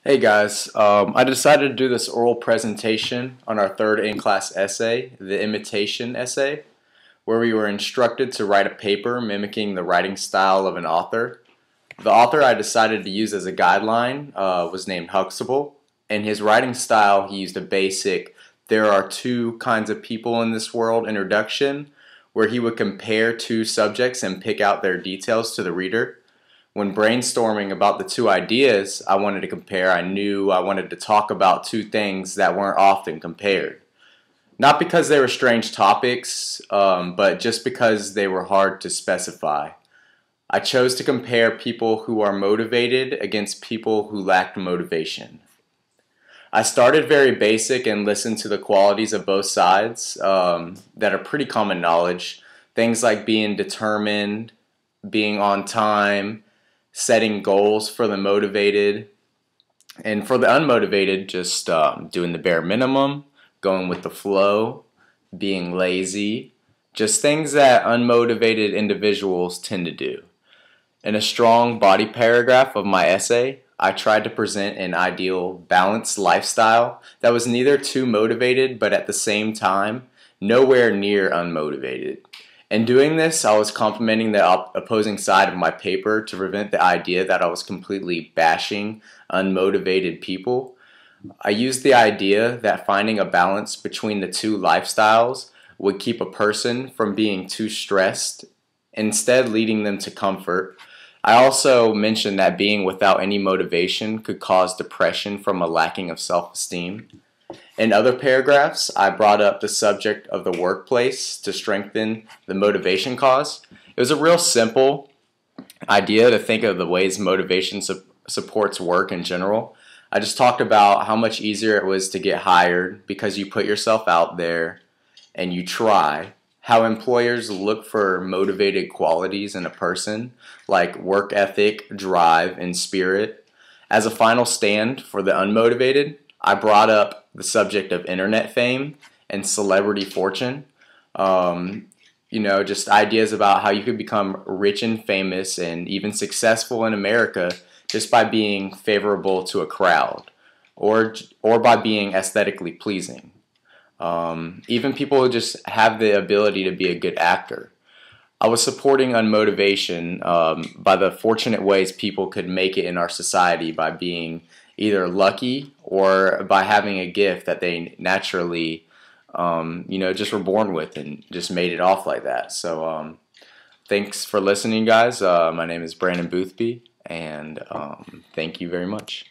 Hey guys, I decided to do this oral presentation on our third in-class essay, the imitation essay, where we were instructed to write a paper mimicking the writing style of an author. The author I decided to use as a guideline was named Huxtable. In his writing style, he used a basic "there are two kinds of people in this world" introduction, where he would compare two subjects and pick out their details to the reader. When brainstorming about the two ideas I wanted to compare, I knew I wanted to talk about two things that weren't often compared. Not because they were strange topics, but just because they were hard to specify. I chose to compare people who are motivated against people who lacked motivation. I started very basic and listened to the qualities of both sides that are pretty common knowledge. Things like being determined, being on time, setting goals for the motivated, and for the unmotivated, just doing the bare minimum, going with the flow, being lazy, just things that unmotivated individuals tend to do. In a strong body paragraph of my essay, I tried to present an ideal balanced lifestyle that was neither too motivated but at the same time nowhere near unmotivated. In doing this, I was complementing the opposing side of my paper to prevent the idea that I was completely bashing unmotivated people. I used the idea that finding a balance between the two lifestyles would keep a person from being too stressed, instead leading them to comfort. I also mentioned that being without any motivation could cause depression from a lacking of self-esteem. In other paragraphs, I brought up the subject of the workplace to strengthen the motivation cause. It was a real simple idea to think of the ways motivation supports work in general. I just talked about how much easier it was to get hired because you put yourself out there and you try. How employers look for motivated qualities in a person, like work ethic, drive, and spirit. As a final stand for the unmotivated, I brought up the subject of internet fame and celebrity fortune. Just ideas about how you could become rich and famous and even successful in America just by being favorable to a crowd or by being aesthetically pleasing. Even people who just have the ability to be a good actor. I was supporting unmotivation by the fortunate ways people could make it in our society by being either lucky or by having a gift that they naturally, just were born with and just made it off like that. So thanks for listening, guys. My name is Brandon Boothby, and thank you very much.